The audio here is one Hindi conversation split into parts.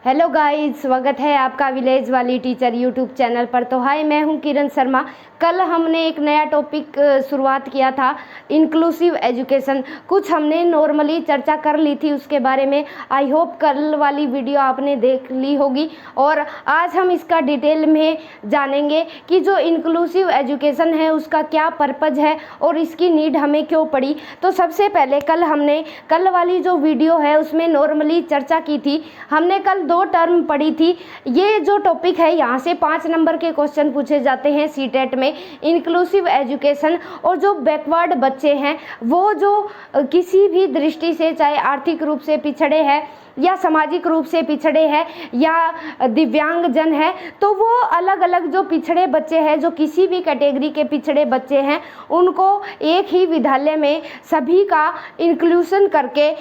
हेलो गाइस, स्वागत है आपका विलेज वाली टीचर यूट्यूब चैनल पर। तो हाय, मैं हूं किरण शर्मा। कल हमने एक नया टॉपिक शुरुआत किया था, इंक्लूसिव एजुकेशन। कुछ हमने नॉर्मली चर्चा कर ली थी उसके बारे में। आई होप कल वाली वीडियो आपने देख ली होगी और आज हम इसका डिटेल में जानेंगे कि जो इंक्लूसिव एजुकेशन है उसका क्या पर्पज़ है और इसकी नीड हमें क्यों पड़ी। तो सबसे पहले कल वाली जो वीडियो है उसमें नॉर्मली चर्चा की थी। हमने कल 2 टर्म पढ़ी थी। ये जो टॉपिक है यहाँ से 5 नंबर के क्वेश्चन पूछे जाते हैं सीटेट में। इंक्लूसिव एजुकेशन और जो बैकवर्ड बच्चे हैं, वो जो किसी भी दृष्टि से, चाहे आर्थिक रूप से पिछड़े हैं या सामाजिक रूप से पिछड़े हैं या दिव्यांग जन है, तो वो अलग अलग जो पिछड़े बच्चे हैं, जो किसी भी कैटेगरी के पिछड़े बच्चे हैं, उनको एक ही विद्यालय में सभी का इंक्लूसन करके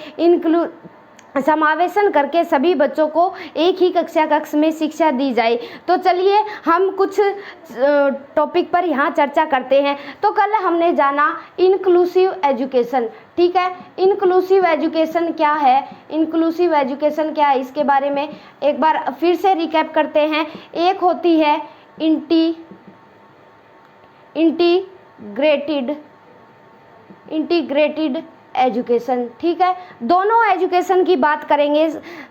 समावेशन करके सभी बच्चों को एक ही कक्ष में शिक्षा दी जाए। तो चलिए हम कुछ टॉपिक पर यहाँ चर्चा करते हैं। तो कल हमने जाना इंक्लूसिव एजुकेशन, ठीक है। इंक्लूसिव एजुकेशन क्या है, इंक्लूसिव एजुकेशन क्या है, इसके बारे में एक बार फिर से रिकैप करते हैं। एक होती है इंटीग्रेटेड एजुकेशन, ठीक है। दोनों एजुकेशन की बात करेंगे,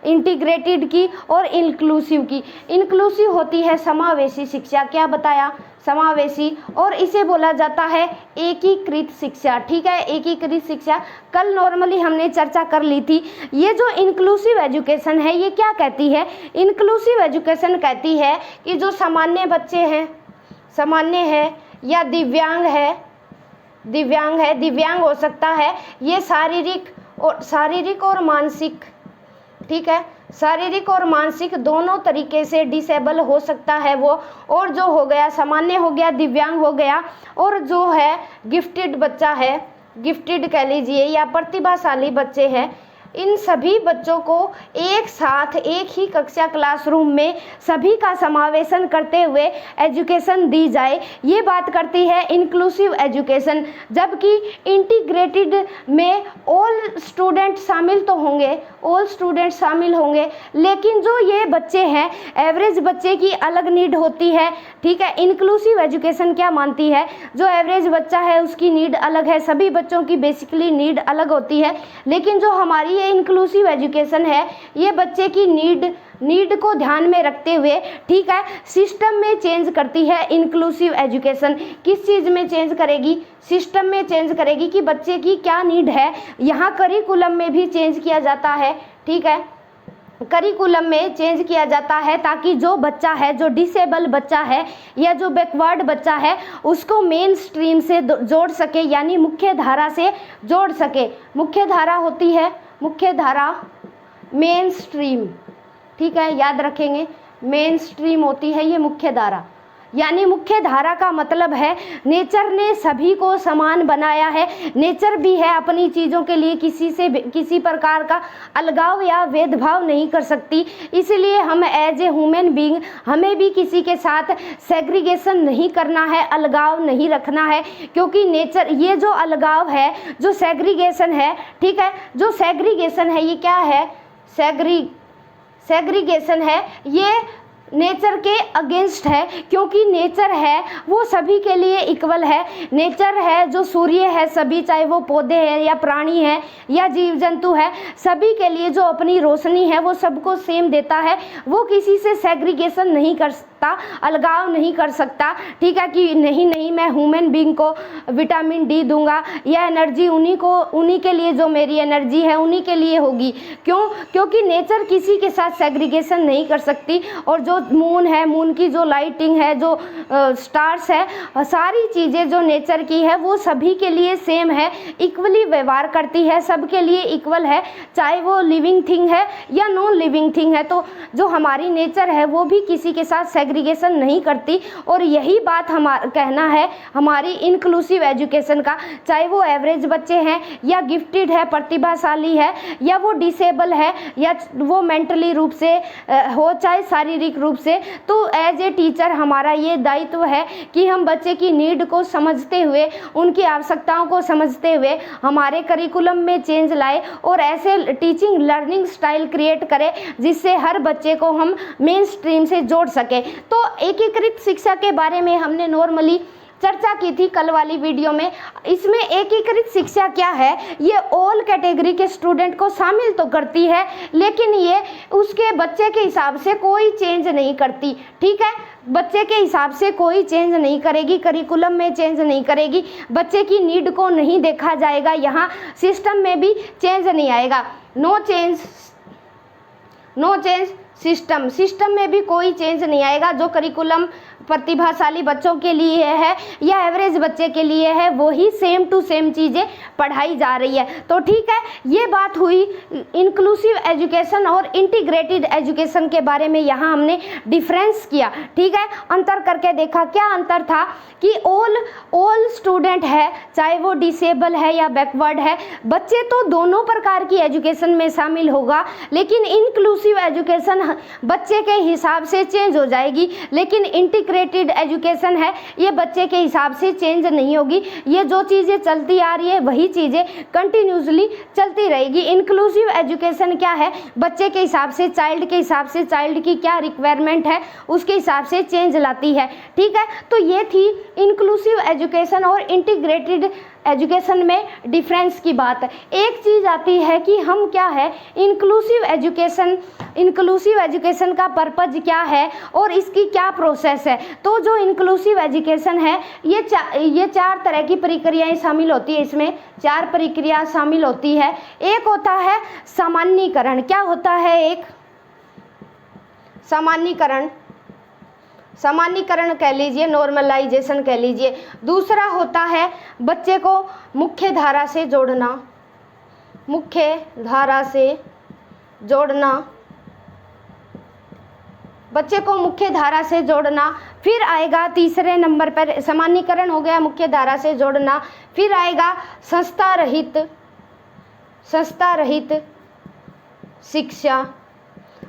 इंटीग्रेटेड की और इंक्लूसिव की। इंक्लूसिव होती है समावेशी शिक्षा, क्या बताया, समावेशी, और इसे बोला जाता है एकीकृत शिक्षा, ठीक है। एकीकृत शिक्षा कल नॉर्मली हमने चर्चा कर ली थी। ये जो इंक्लूसिव एजुकेशन है ये क्या कहती है, इंक्लूसिव एजुकेशन कहती है कि जो सामान्य बच्चे हैं, सामान्य है या दिव्यांग हो सकता है, ये शारीरिक और मानसिक, ठीक है, शारीरिक और मानसिक दोनों तरीके से डिसेबल हो सकता है वो। और जो हो गया सामान्य हो गया, दिव्यांग हो गया, और जो है गिफ्टेड बच्चा है, गिफ्टेड कह लीजिए या प्रतिभाशाली बच्चे हैं, इन सभी बच्चों को एक साथ एक ही कक्षा क्लासरूम में सभी का समावेशन करते हुए एजुकेशन दी जाए, ये बात करती है इंक्लूसिव एजुकेशन। जबकि इंटीग्रेटेड में ऑल स्टूडेंट शामिल तो होंगे, ऑल स्टूडेंट शामिल होंगे, लेकिन जो ये बच्चे हैं, एवरेज बच्चे की अलग नीड होती है, ठीक है। इंक्लूसिव एजुकेशन क्या मानती है, जो एवरेज बच्चा है उसकी नीड अलग है, सभी बच्चों की बेसिकली नीड अलग होती है। लेकिन जो हमारी ये इंक्लूसिव एजुकेशन है, ये बच्चे की नीड को ध्यान में रखते हुए, ठीक है, सिस्टम में चेंज करती है। इंक्लूसिव एजुकेशन किस चीज़ में चेंज करेगी, सिस्टम में चेंज करेगी कि बच्चे की क्या नीड है। यहाँ करिकुलम में भी चेंज किया जाता है, ठीक है, करिकुलम में चेंज किया जाता है ताकि जो बच्चा है, जो डिसेबल बच्चा है या जो बैकवर्ड बच्चा है, उसको मेन स्ट्रीम से जोड़ सके, यानी मुख्य धारा से जोड़ सके। मुख्य धारा होती है, मुख्य धारा मेन स्ट्रीम, ठीक है, याद रखेंगे, मेन स्ट्रीम होती है ये मुख्य धारा। यानी मुख्य धारा का मतलब है नेचर ने सभी को समान बनाया है, नेचर भी है अपनी चीज़ों के लिए किसी प्रकार का अलगाव या भेदभाव नहीं कर सकती। इसलिए हम एज ए ह्यूमन बीइंग, हमें भी किसी के साथ सेग्रीगेशन नहीं करना है, अलगाव नहीं रखना है, क्योंकि नेचर, ये जो अलगाव है, जो सेग्रीगेशन है, ठीक है, जो सेग्रीगेशन है ये क्या है, सेग्रीगेशन है, ये नेचर के अगेंस्ट है, क्योंकि नेचर है वो सभी के लिए इक्वल है। नेचर है जो सूर्य है, सभी, चाहे वो पौधे हैं या प्राणी है या जीव जंतु है, सभी के लिए जो अपनी रोशनी है वो सबको सेम देता है। वो किसी से सेग्रीगेशन नहीं कर सकता, अलगाव नहीं कर सकता, ठीक है, कि नहीं मैं ह्यूमन बीइंग को विटामिन डी दूंगा या एनर्जी उन्हीं के लिए, जो मेरी एनर्जी है उन्हीं के लिए होगी। क्योंकि नेचर किसी के साथ सेग्रीगेशन नहीं कर सकती। और जो मून है, मून की जो लाइटिंग है, जो स्टार्स है, सारी चीज़ें जो नेचर की है वो सभी के लिए सेम है, इक्वली व्यवहार करती है, सबके लिए इक्वल है, चाहे वो लिविंग थिंग है या नॉन लिविंग थिंग है। तो जो हमारी नेचर है वो भी किसी के साथ सेग्रीगेशन नहीं करती। और यही बात कहना है हमारी इंक्लूसिव एजुकेशन का, चाहे वो एवरेज बच्चे हैं या गिफ्टेड है, प्रतिभाशाली है, या वो डिसेबल है, या वो मेंटली रूप से हो, चाहे शारीरिक रूप से। तो एज ए टीचर हमारा ये दायित्व है कि हम बच्चे की नीड को समझते हुए, उनकी आवश्यकताओं को समझते हुए हमारे करिकुलम में चेंज लाए और ऐसे टीचिंग लर्निंग स्टाइल क्रिएट करें जिससे हर बच्चे को हम मेन स्ट्रीम से जोड़ सके। तो एकीकृत शिक्षा के बारे में हमने नॉर्मली चर्चा की थी कल वाली वीडियो में। इसमें एकीकृत शिक्षा क्या है, ये ऑल कैटेगरी के स्टूडेंट को शामिल तो करती है, लेकिन ये उसके बच्चे के हिसाब से कोई चेंज नहीं करती। ठीक है, बच्चे के हिसाब से कोई चेंज नहीं करेगी, करिकुलम में चेंज नहीं करेगी, बच्चे की नीड को नहीं देखा जाएगा, यहाँ सिस्टम में भी चेंज नहीं आएगा। नो चेंज सिस्टम में भी कोई चेंज नहीं आएगा। जो करिकुलम प्रतिभाशाली बच्चों के लिए है या एवरेज बच्चे के लिए है, वही सेम टू सेम चीज़ें पढ़ाई जा रही है। तो ठीक है, ये बात हुई इंक्लूसिव एजुकेशन और इंटीग्रेटेड एजुकेशन के बारे में। यहाँ हमने डिफरेंस किया, ठीक है, अंतर करके देखा। क्या अंतर था कि ऑल स्टूडेंट है, चाहे वो डिसेबल है या बैकवर्ड है, बच्चे तो दोनों प्रकार की एजुकेशन में शामिल होगा, लेकिन इंक्लूसिव एजुकेशन बच्चे के हिसाब से चेंज हो जाएगी। लेकिन इंटीग्रेटेड एजुकेशन है, ये बच्चे के हिसाब से चेंज नहीं होगी। ये जो चीज़ें चलती आ रही है वही चीज़ें कंटिन्यूसली चलती रहेगी। इंक्लूसिव एजुकेशन क्या है, बच्चे के हिसाब से, चाइल्ड के हिसाब से, चाइल्ड की क्या रिक्वायरमेंट है उसके हिसाब से चेंज लाती है। ठीक है, तो ये थी इंक्लूसिव एजुकेशन और इंटीग्रेटेड एजुकेशन में डिफरेंस की बात। एक चीज़ आती है कि हम क्या है, इंक्लूसिव एजुकेशन का पर्पज क्या है और इसकी क्या प्रोसेस है। तो जो इंक्लूसिव एजुकेशन है, ये चार तरह की प्रक्रियाएं शामिल होती है। इसमें 4 प्रक्रिया शामिल होती है। एक होता है सामान्यीकरण। क्या होता है? एक सामान्यीकरण कह लीजिए, नॉर्मलाइजेशन कह लीजिए। दूसरा होता है बच्चे को मुख्य धारा से जोड़ना, बच्चे को मुख्य धारा से जोड़ना। फिर आएगा तीसरे नंबर पर, सामान्यीकरण हो गया, मुख्य धारा से जोड़ना। फिर आएगा संस्था रहित शिक्षा।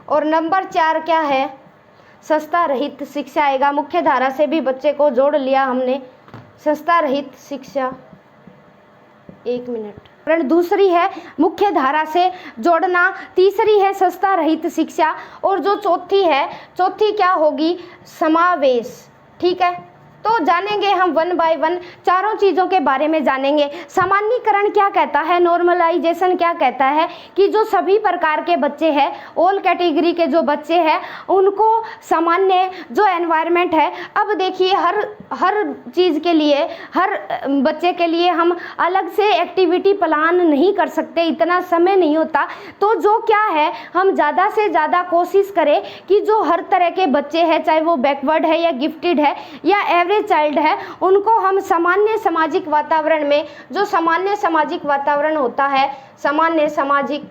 और नंबर 4 क्या है? संस्था रहित शिक्षा आएगा। मुख्य धारा से भी बच्चे को जोड़ लिया हमने, संस्था रहित शिक्षा। 1 मिनट। दूसरी है मुख्य धारा से जोड़ना, तीसरी है संस्था रहित शिक्षा, और जो चौथी क्या होगी? समावेश। ठीक है, तो जानेंगे हम 1 बाय 1 चारों चीज़ों के बारे में जानेंगे। सामान्यीकरण क्या कहता है, नॉर्मलाइजेशन क्या कहता है कि जो सभी प्रकार के बच्चे हैं, ऑल कैटेगरी के जो बच्चे हैं, उनको सामान्य जो एनवायरनमेंट है। अब देखिए, हर चीज़ के लिए, हर बच्चे के लिए हम अलग से एक्टिविटी प्लान नहीं कर सकते, इतना समय नहीं होता। तो जो क्या है, हम ज़्यादा से ज़्यादा कोशिश करें कि जो हर तरह के बच्चे हैं, चाहे वो बैकवर्ड है या गिफ्टेड है या एवरेज चाइल्ड है, उनको हम सामान्य सामाजिक वातावरण में, जो सामान्य सामाजिक वातावरण होता है, सामान्य सामाजिक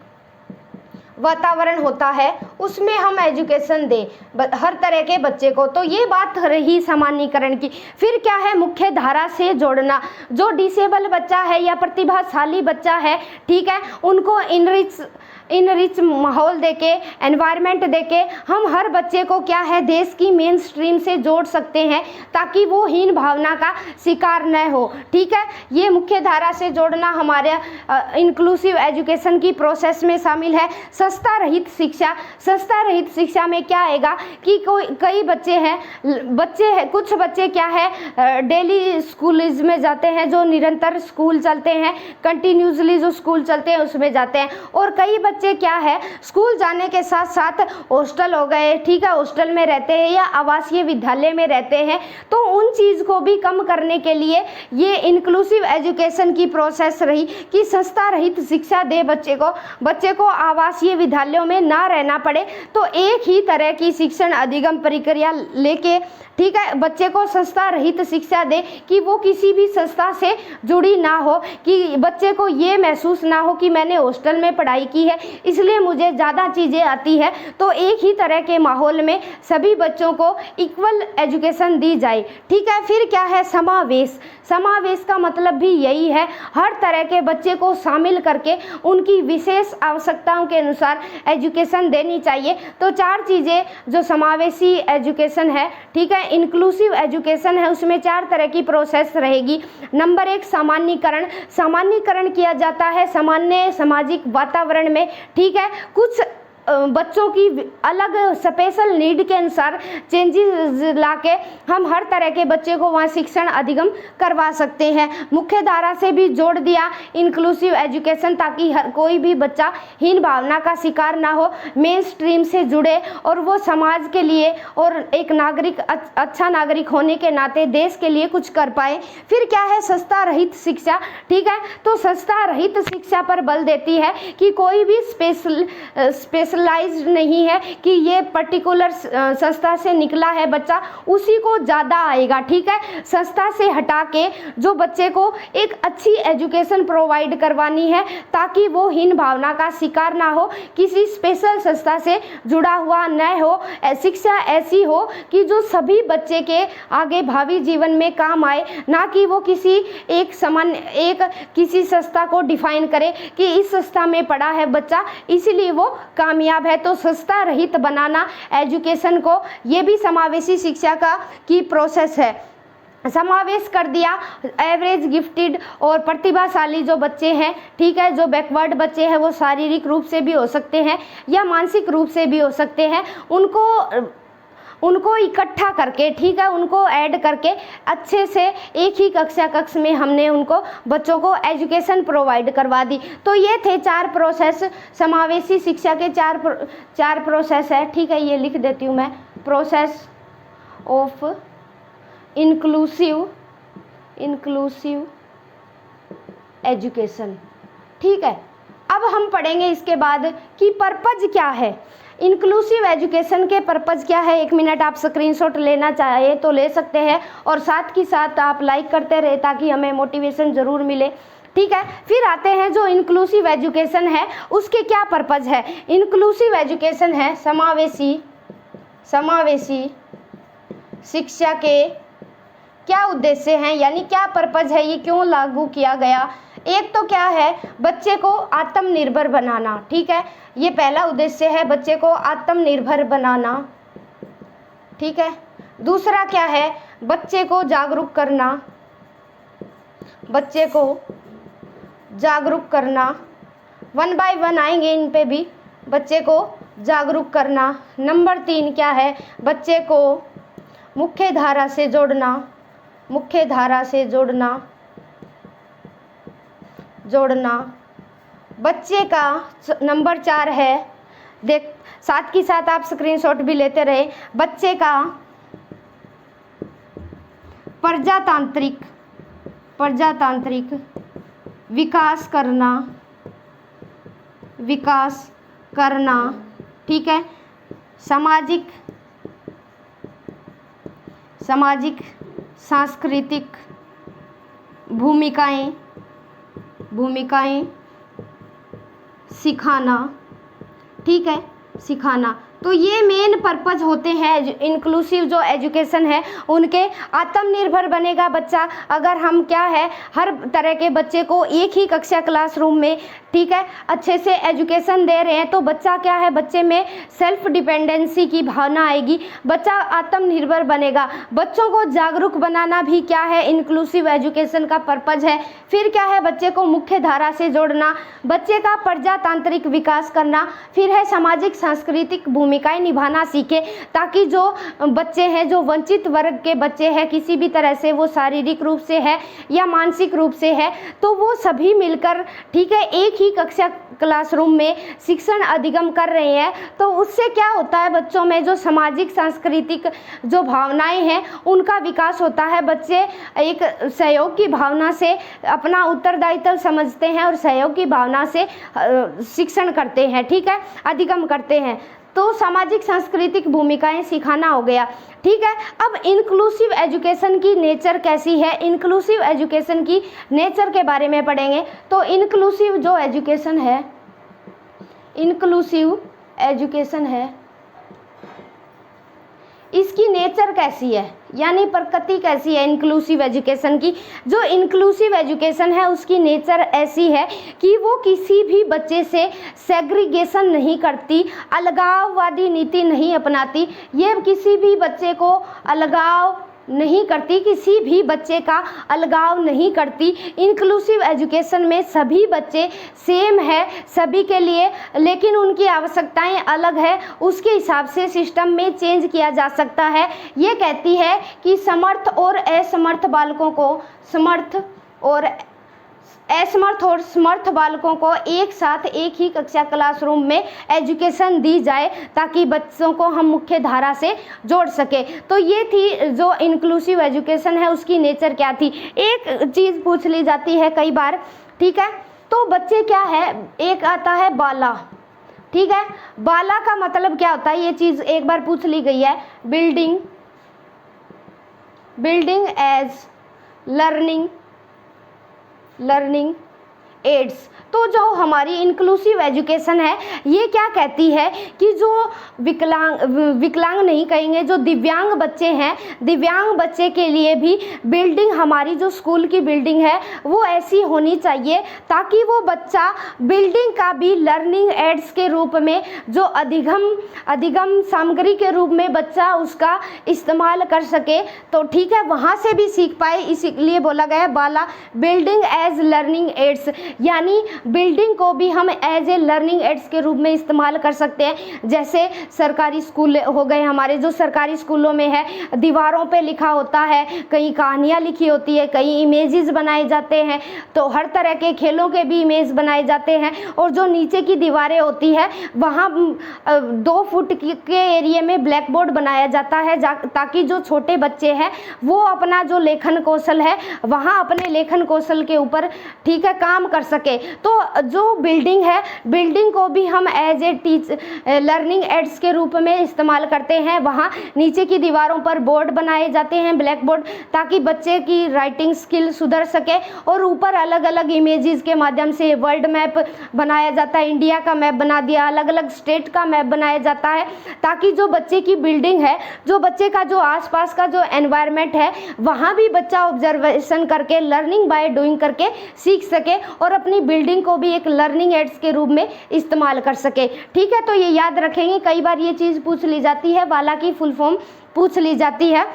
वातावरण होता है, उसमें हम एजुकेशन दें हर तरह के बच्चे को। तो ये बात रही सामान्यीकरण की। फिर क्या है? मुख्य धारा से जोड़ना। जो डिसेबल बच्चा है या प्रतिभाशाली बच्चा है, ठीक है, उनको इनरिच माहौल देके, एनवायरनमेंट देके हम हर बच्चे को क्या है, देश की मेन स्ट्रीम से जोड़ सकते हैं, ताकि वो हीन भावना का शिकार न हो। ठीक है, ये मुख्य धारा से जोड़ना हमारे इंक्लूसिव एजुकेशन की प्रोसेस में शामिल है। संस्था रहित शिक्षा में क्या आएगा कि कई बच्चे हैं, कुछ बच्चे क्या है, डेली स्कूल्स में जाते हैं, जो निरंतर स्कूल चलते हैं, कंटिन्यूसली जो स्कूल चलते हैं उसमें जाते हैं। और कई बच्चे क्या है, स्कूल जाने के साथ साथ हॉस्टल हो गए, ठीक है, हॉस्टल में रहते हैं या आवासीय विद्यालय में रहते हैं। तो उन चीज़ को भी कम करने के लिए ये इंक्लूसिव एजुकेशन की प्रोसेस रही कि संस्था रहित शिक्षा दे बच्चे को आवासीय विद्यालयों में ना रहना पड़े। तो एक ही तरह की शिक्षण अधिगम प्रक्रिया लेके, ठीक है, बच्चे को संस्था रहित शिक्षा दे कि वो किसी भी संस्था से जुड़ी ना हो, कि बच्चे को ये महसूस ना हो कि मैंने हॉस्टल में पढ़ाई की है इसलिए मुझे ज़्यादा चीज़ें आती है। तो एक ही तरह के माहौल में सभी बच्चों को इक्वल एजुकेशन दी जाए। ठीक है, फिर क्या है समावेश। समावेश का मतलब भी यही है, हर तरह के बच्चे को शामिल करके उनकी विशेष आवश्यकताओं के अनुसार एजुकेशन देनी चाहिए। तो 4 चीज़ें जो समावेशी एजुकेशन है, ठीक है, इंक्लूसिव एजुकेशन है, उसमें 4 तरह की प्रोसेस रहेगी। नंबर 1 सामान्यीकरण। सामान्यीकरण किया जाता है सामान्य सामाजिक वातावरण में। ठीक है, कुछ बच्चों की अलग स्पेशल नीड के अनुसार चेंजेस लाके हम हर तरह के बच्चे को वहाँ शिक्षण अधिगम करवा सकते हैं। मुख्य धारा से भी जोड़ दिया इंक्लूसिव एजुकेशन, ताकि हर कोई भी बच्चा हीन भावना का शिकार ना हो, मेन स्ट्रीम से जुड़े और वो समाज के लिए और एक नागरिक अच्छा नागरिक होने के नाते देश के लिए कुछ कर पाए। फिर क्या है संस्था रहित शिक्षा। ठीक है, तो संस्था रहित शिक्षा पर बल देती है कि कोई भी स्पेशलाइज्ड नहीं है कि ये पर्टिकुलर संस्था से निकला है बच्चा उसी को ज़्यादा आएगा। ठीक है, संस्था से हटा के जो बच्चे को एक अच्छी एजुकेशन प्रोवाइड करवानी है ताकि वो हीन भावना का शिकार ना हो, किसी स्पेशल संस्था से जुड़ा हुआ न हो। शिक्षा ऐसी हो कि जो सभी बच्चे के आगे भावी जीवन में काम आए, ना कि वो किसी किसी संस्था को डिफाइन करे कि इस संस्था में पढ़ा है बच्चा इसलिए वो कामयाब है। तो संस्था रहित बनाना एजुकेशन को, ये भी समावेशी शिक्षा की प्रोसेस है। समावेश कर दिया एवरेज गिफ्टेड और प्रतिभाशाली जो बच्चे हैं, ठीक है, जो बैकवर्ड बच्चे हैं वो शारीरिक रूप से भी हो सकते हैं या मानसिक रूप से भी हो सकते हैं, उनको इकट्ठा करके, ठीक है, उनको ऐड करके अच्छे से एक ही कक्ष में हमने उनको बच्चों को एजुकेशन प्रोवाइड करवा दी। तो ये थे 4 प्रोसेस, समावेशी शिक्षा के 4 प्रोसेस है। ठीक है, ये लिख देती हूँ मैं, प्रोसेस ऑफ इंक्लूसिव एजुकेशन। ठीक है, अब हम पढ़ेंगे इसके बाद कि पर्पज क्या है। इंक्लूसिव एजुकेशन के पर्पज क्या है, 1 मिनट आप स्क्रीनशॉट लेना चाहे तो ले सकते हैं और साथ ही साथ आप लाइक करते रहे ताकि हमें मोटिवेशन ज़रूर मिले। ठीक है, फिर आते हैं जो इंक्लूसिव एजुकेशन है उसके क्या पर्पज है। इंक्लूसिव एजुकेशन है समावेशी शिक्षा के क्या उद्देश्य हैं, यानी क्या पर्पज है, ये क्यों लागू किया गया। एक तो क्या है, बच्चे को आत्मनिर्भर बनाना। ठीक है, ये पहला उद्देश्य है, बच्चे को आत्मनिर्भर बनाना। ठीक है, दूसरा क्या है, बच्चे को जागरूक करना, बच्चे को जागरूक करना। 1 बाय 1 आएंगे इन पे भी, बच्चे को जागरूक करना। नंबर 3 क्या है, बच्चे को मुख्य धारा से जोड़ना, मुख्य धारा से जोड़ना। बच्चे का नंबर 4 है, देख साथ ही साथ आप स्क्रीनशॉट भी लेते रहे, बच्चे का प्रजातांत्रिक विकास करना। ठीक है, सामाजिक सांस्कृतिक भूमिकाएं सिखाना। ठीक है, सिखाना। तो ये मेन पर्पज होते हैं इंक्लूसिव जो एजुकेशन है उनके। आत्मनिर्भर बनेगा बच्चा अगर हम क्या है हर तरह के बच्चे को एक ही कक्षा क्लासरूम में, ठीक है, अच्छे से एजुकेशन दे रहे हैं तो बच्चा क्या है, बच्चे में सेल्फ डिपेंडेंसी की भावना आएगी, बच्चा आत्मनिर्भर बनेगा। बच्चों को जागरूक बनाना भी क्या है, इंक्लूसिव एजुकेशन का पर्पज है। फिर क्या है, बच्चे को मुख्य धारा से जोड़ना, बच्चे का प्रजातांत्रिक विकास करना। फिर है सामाजिक सांस्कृतिक भूमिकाएं निभाना सीखे, ताकि जो बच्चे हैं, जो वंचित वर्ग के बच्चे हैं, किसी भी तरह से वो शारीरिक रूप से है या मानसिक रूप से है, तो वो सभी मिलकर, ठीक है, एक ही कक्षा क्लासरूम में शिक्षण अधिगम कर रहे हैं। तो उससे क्या होता है, बच्चों में जो सामाजिक सांस्कृतिक जो भावनाएं हैं उनका विकास होता है। बच्चे एक सहयोग की भावना से अपना उत्तरदायित्व समझते हैं और सहयोग की भावना से शिक्षण करते हैं, ठीक है, अधिगम करते हैं। तो सामाजिक सांस्कृतिक भूमिकाएं सिखाना हो गया। ठीक है, अब इंक्लूसिव एजुकेशन की नेचर कैसी है, इंक्लूसिव एजुकेशन की नेचर के बारे में पढ़ेंगे। तो इंक्लूसिव जो एजुकेशन है, इंक्लूसिव एजुकेशन है, इसकी नेचर कैसी है, यानी प्रकृति कैसी है इंक्लूसिव एजुकेशन की। जो इंक्लूसिव एजुकेशन है उसकी नेचर ऐसी है कि वो किसी भी बच्चे से सेग्रीगेशन नहीं करती, अलगाववादी नीति नहीं अपनाती, ये किसी भी बच्चे को अलगाव नहीं करती, किसी भी बच्चे का अलगाव नहीं करती। इंक्लूसिव एजुकेशन में सभी बच्चे सेम है सभी के लिए, लेकिन उनकी आवश्यकताएं अलग है, उसके हिसाब से सिस्टम में चेंज किया जा सकता है। ये कहती है कि समर्थ और असमर्थ बालकों को असमर्थ और समर्थ बालकों को एक साथ एक ही कक्षा क्लासरूम में एजुकेशन दी जाए ताकि बच्चों को हम मुख्य धारा से जोड़ सके। तो ये थी जो इंक्लूसिव एजुकेशन है उसकी नेचर क्या थी। एक चीज़ पूछ ली जाती है कई बार, ठीक है, तो बच्चे क्या है, एक आता है बाला, ठीक है, बाला का मतलब क्या होता है, ये चीज़ एक बार पूछ ली गई है। Building as learning aids. तो जो हमारी इंक्लूसिव एजुकेशन है ये क्या कहती है कि जो विकलांग नहीं कहेंगे, जो दिव्यांग बच्चे हैं, दिव्यांग बच्चे के लिए भी बिल्डिंग, हमारी जो स्कूल की बिल्डिंग है वो ऐसी होनी चाहिए ताकि वो बच्चा बिल्डिंग का भी लर्निंग एड्स के रूप में, जो अधिगम सामग्री के रूप में बच्चा उसका इस्तेमाल कर सके, तो ठीक है, वहाँ से भी सीख पाए, इसीलिए बोला गया है बाला बिल्डिंग एज लर्निंग एड्स, यानी बिल्डिंग को भी हम एज ए लर्निंग एड्स के रूप में इस्तेमाल कर सकते हैं। जैसे सरकारी स्कूल हो गए हमारे, जो सरकारी स्कूलों में है दीवारों पे लिखा होता है, कई कहानियाँ लिखी होती है, कई इमेजेस बनाए जाते हैं, तो हर तरह के खेलों के भी इमेज बनाए जाते हैं। और जो नीचे की दीवारें होती है वहाँ 2 फुट के एरिया में ब्लैक बोर्ड बनाया जाता है ताकि जो छोटे बच्चे हैं वो अपना जो लेखन कौशल है वहाँ अपने लेखन कौशल के ऊपर, ठीक है, काम कर सके। तो जो बिल्डिंग है, बिल्डिंग को भी हम एज ए लर्निंग एड्स के रूप में इस्तेमाल करते हैं। वहाँ नीचे की दीवारों पर बोर्ड बनाए जाते हैं, ब्लैक बोर्ड, ताकि बच्चे की राइटिंग स्किल सुधर सके। और ऊपर अलग अलग इमेजेस के माध्यम से वर्ल्ड मैप बनाया जाता है, इंडिया का मैप बना दिया, अलग अलग स्टेट का मैप बनाया जाता है, ताकि जो बच्चे की बिल्डिंग है, जो बच्चे का जो आसपास का जो एनवायरनमेंट है वहाँ भी बच्चा ऑब्जर्वेशन करके, लर्निंग बाय डूइंग करके सीख सके और अपनी बिल्डिंग को भी एक लर्निंग एड्स के रूप में इस्तेमाल कर सके। ठीक है, तो ये याद रखेंगे, कई बार ये चीज़ पूछ ली जाती है, बाला की फुल फॉर्म पूछ ली जाती है।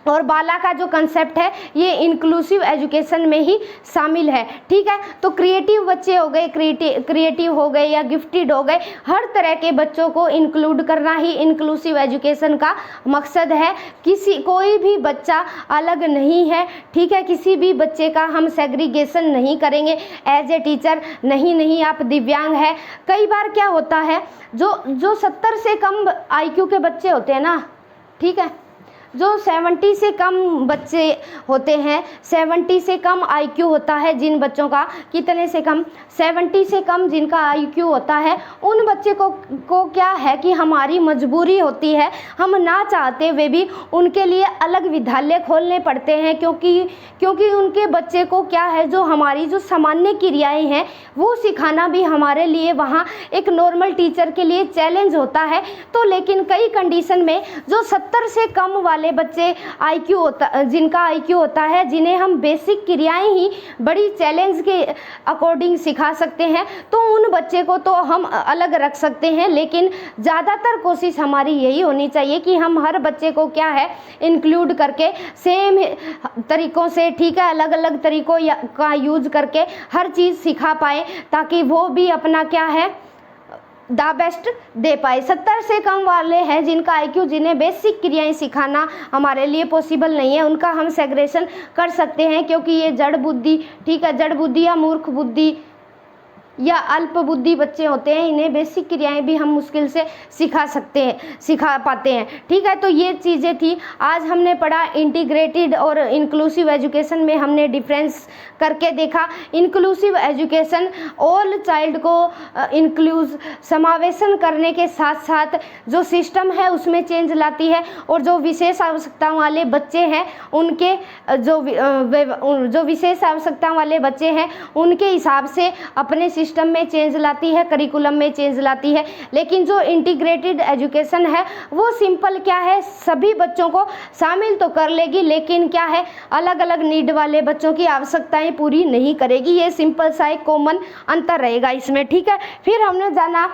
और बाला का जो कंसेप्ट है ये इंक्लूसिव एजुकेशन में ही शामिल है। ठीक है, तो क्रिएटिव बच्चे हो गए, क्रिएटिव हो गए या गिफ्टेड हो गए, हर तरह के बच्चों को इंक्लूड करना ही इंक्लूसिव एजुकेशन का मकसद है। कोई भी बच्चा अलग नहीं है, ठीक है, किसी भी बच्चे का हम सेग्रीगेशन नहीं करेंगे एज ए टीचर, नहीं आप दिव्यांग है। कई बार क्या होता है, जो 70 से कम IQ के बच्चे होते हैं ना, ठीक है, जो 70 से कम बच्चे होते हैं, 70 से कम IQ होता है जिन बच्चों का, कितने से कम, 70 से कम जिनका IQ होता है, उन बच्चे को क्या है कि हमारी मजबूरी होती है, हम ना चाहते हुए भी उनके लिए अलग विद्यालय खोलने पड़ते हैं, क्योंकि उनके बच्चे को क्या है, जो हमारी जो सामान्य क्रियाएं हैं वो सिखाना भी हमारे लिए वहाँ एक नॉर्मल टीचर के लिए चैलेंज होता है। तो लेकिन कई कंडीशन में जो 70 से कम वाले बच्चे जिनका IQ होता है, जिन्हें हम बेसिक क्रियाएं ही बड़ी चैलेंज के अकॉर्डिंग सिखा सकते हैं, तो उन बच्चे को तो हम अलग रख सकते हैं। लेकिन ज़्यादातर कोशिश हमारी यही होनी चाहिए कि हम हर बच्चे को क्या है इंक्लूड करके सेम तरीक़ों से, ठीक है, अलग अलग तरीक़ों का यूज करके हर चीज़ सिखा पाए, ताकि वो भी अपना क्या है द बेस्ट दे पाए। 70 से कम वाले हैं जिनका IQ, जिन्हें बेसिक क्रियाएं सिखाना हमारे लिए पॉसिबल नहीं है, उनका हम सेग्रेशन कर सकते हैं, क्योंकि ये जड़ बुद्धि, ठीक है, जड़ बुद्धि या मूर्ख बुद्धि या अल्प बुद्धि बच्चे होते हैं, इन्हें बेसिक क्रियाएं भी हम मुश्किल से सिखा पाते हैं। ठीक है, तो ये चीज़ें थी। आज हमने पढ़ा इंटीग्रेटेड और इंक्लूसिव एजुकेशन में हमने डिफरेंस करके देखा। इंक्लूसिव एजुकेशन ऑल चाइल्ड को समावेशन करने के साथ साथ जो सिस्टम है उसमें चेंज लाती है, और जो विशेष आवश्यकताओं वाले बच्चे हैं उनके जो विशेष आवश्यकताओं वाले बच्चे हैं उनके हिसाब से अपने सिस्टम में चेंज लाती है, करिकुलम में चेंज लाती है। लेकिन जो इंटीग्रेटेड एजुकेशन है वो सिंपल क्या है, सभी बच्चों को शामिल तो कर लेगी, लेकिन क्या है, अलग अलग नीड वाले बच्चों की आवश्यकताएं पूरी नहीं करेगी। ये सिंपल सा एक कॉमन अंतर रहेगा इसमें, ठीक है। फिर हमने जाना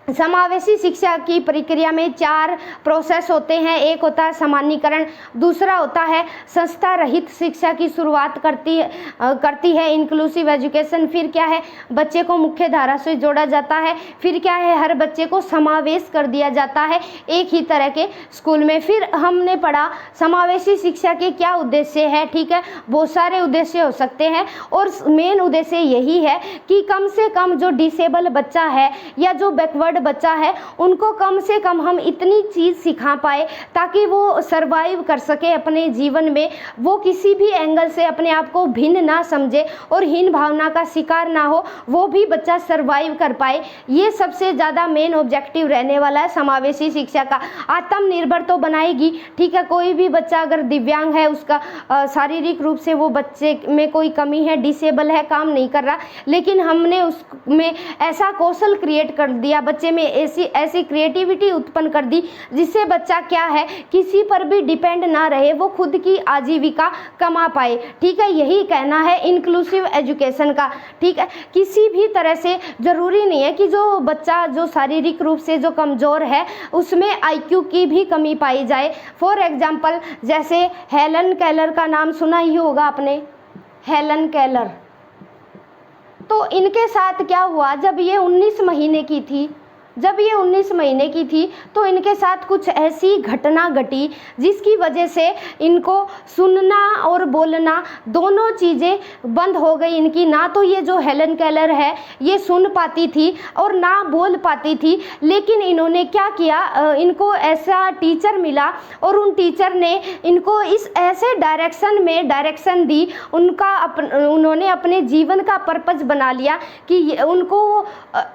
समावेशी शिक्षा की प्रक्रिया में 4 प्रोसेस होते हैं। एक होता है सामान्यीकरण, दूसरा होता है संस्था रहित शिक्षा की शुरुआत करती है इंक्लूसिव एजुकेशन। फिर क्या है, बच्चे को मुख्य धारा से जोड़ा जाता है। फिर क्या है, हर बच्चे को समावेश कर दिया जाता है एक ही तरह के स्कूल में। फिर हमने पढ़ा समावेशी शिक्षा के क्या उद्देश्य है, ठीक है। बहुत सारे उद्देश्य हो सकते हैं और मेन उद्देश्य यही है कि कम से कम जो डिसेबल बच्चा है या जो बैकवर्ड बच्चा है उनको कम से कम हम इतनी चीज़ सिखा पाए ताकि वो सरवाइव कर सके अपने जीवन में, वो किसी भी एंगल से अपने आप को भिन्न ना समझे और हीन भावना का शिकार ना हो, वो भी बच्चा सरवाइव कर पाए। ये सबसे ज़्यादा मेन ऑब्जेक्टिव रहने वाला है समावेशी शिक्षा का। आत्मनिर्भर तो बनाएगी, ठीक है। कोई भी बच्चा अगर दिव्यांग है, उसका शारीरिक रूप से वो बच्चे में कोई कमी है, डिसेबल है, काम नहीं कर रहा, लेकिन हमने उसमें ऐसा कौशल क्रिएट कर दिया, बच्चे में ऐसी क्रिएटिविटी उत्पन्न कर दी जिससे बच्चा क्या है, किसी पर भी डिपेंड ना रहे, वो खुद की आजीविका कमा पाए, ठीक है। यही कहना है इंक्लूसिव एजुकेशन का, ठीक है। किसी भी तरह से ज़रूरी नहीं है कि जो बच्चा जो शारीरिक रूप से जो कमज़ोर है उसमें IQ की भी कमी पाई जाए। फॉर एग्जाम्पल, जैसे हेलन केलर का नाम सुना ही होगा आपने, हेलन केलर। तो इनके साथ क्या हुआ, जब ये 19 महीने की थी, तो इनके साथ कुछ ऐसी घटना घटी जिसकी वजह से इनको सुनना और बोलना दोनों चीज़ें बंद हो गई इनकी। ना तो ये जो हेलन केलर है ये सुन पाती थी और ना बोल पाती थी, लेकिन इन्होंने क्या किया, इनको ऐसा टीचर मिला और उन टीचर ने इनको इस ऐसे डायरेक्शन दी, उन्होंने अपने जीवन का पर्पस बना लिया कि उनको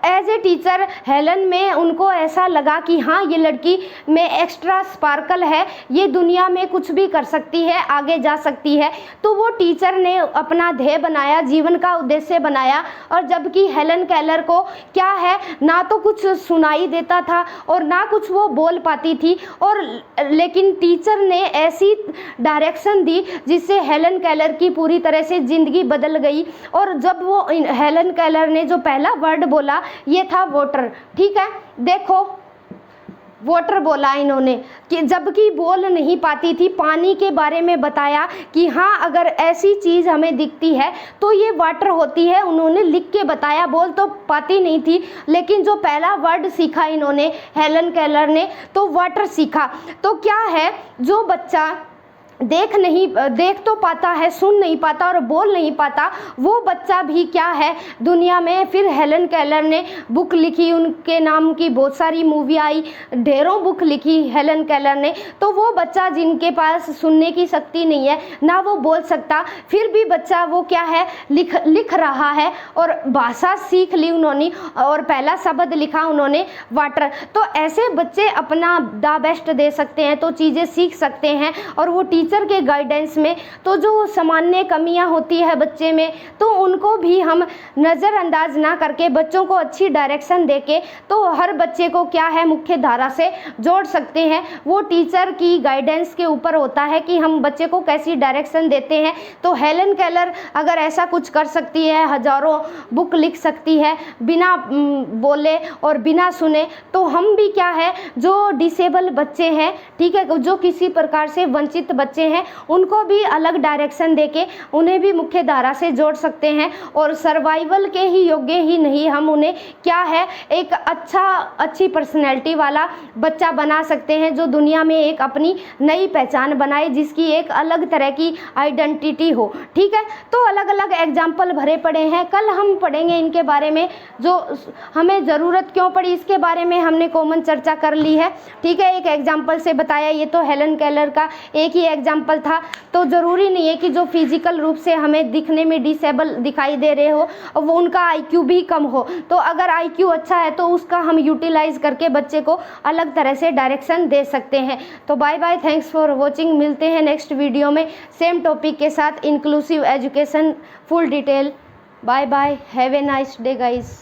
एज ए टीचर हेलन में उनको ऐसा लगा कि हाँ, ये लड़की में एक्स्ट्रा स्पार्कल है, ये दुनिया में कुछ भी कर सकती है, आगे जा सकती है। तो वो टीचर ने अपना ध्येय बनाया, जीवन का उद्देश्य बनाया। और जबकि हेलन केलर को क्या है, ना तो कुछ सुनाई देता था और ना कुछ वो बोल पाती थी, और लेकिन टीचर ने ऐसी डायरेक्शन दी जिससे हेलन केलर की पूरी तरह से ज़िंदगी बदल गई। और जब वो हेलन केलर ने जो पहला वर्ड बोला ये था वाटर, ठीक है। देखो, वाटर बोला इन्होंने, कि जबकि बोल नहीं पाती थी, पानी के बारे में बताया कि हाँ, अगर ऐसी चीज़ हमें दिखती है तो ये वाटर होती है। उन्होंने लिख के बताया, बोल तो पाती नहीं थी, लेकिन जो पहला वर्ड सीखा इन्होंने, हेलन केलर ने, तो वाटर सीखा। तो क्या है, जो बच्चा देख तो पाता है, सुन नहीं पाता और बोल नहीं पाता, वो बच्चा भी क्या है दुनिया में। फिर हेलन केलर ने बुक लिखी, उनके नाम की बहुत सारी मूवी आई, ढेरों बुक लिखी हेलन केलर ने। तो वो बच्चा जिनके पास सुनने की शक्ति नहीं है, ना वो बोल सकता, फिर भी बच्चा वो क्या है, लिख रहा है और भाषा सीख ली उन्होंने और पहला शब्द लिखा उन्होंने, वाटर। तो ऐसे बच्चे अपना द बेस्ट दे सकते हैं, तो चीज़ें सीख सकते हैं। और वो टीचर के गाइडेंस में तो जो सामान्य कमियां होती है बच्चे में, तो उनको भी हम नज़रअंदाज ना करके बच्चों को अच्छी डायरेक्शन देके तो हर बच्चे को क्या है, मुख्य धारा से जोड़ सकते हैं। वो टीचर की गाइडेंस के ऊपर होता है कि हम बच्चे को कैसी डायरेक्शन देते हैं। तो हेलन केलर अगर ऐसा कुछ कर सकती है, हजारों बुक लिख सकती है बिना बोले और बिना सुने, तो हम भी क्या है, जो डिसेबल बच्चे हैं, ठीक है, जो किसी प्रकार से वंचित बच्चे हैं, उनको भी अलग डायरेक्शन देके उन्हें भी मुख्य धारा से जोड़ सकते हैं। और सर्वाइवल के ही योग्य ही नहीं, हम उन्हें क्या है, एक अच्छी पर्सनैलिटी वाला बच्चा बना सकते हैं, जो दुनिया में एक अपनी नई पहचान बनाए, जिसकी एक अलग तरह की आइडेंटिटी हो, ठीक है। तो अलग अलग एग्जाम्पल भरे पड़े हैं, कल हम पढ़ेंगे इनके बारे में, जो हमें ज़रूरत क्यों पड़ी इसके बारे में हमने कॉमन चर्चा कर ली है, ठीक है। एक एग्जाम्पल से बताया, ये तो हेलन केलर का एक ही एग्जाम्पल था। तो ज़रूरी नहीं है कि जो फिजिकल रूप से हमें दिखने में डिसेबल दिखाई दे रहे हो वो उनका IQ भी कम हो। तो अगर IQ अच्छा है तो उसका हम यूटिलाइज करके बच्चे को अलग तरह से डायरेक्शन दे सकते हैं। तो bye bye, thanks for watching. मिलते हैं नेक्स्ट वीडियो में सेम टॉपिक के साथ, inclusive education full detail bye bye, have a nice day guys.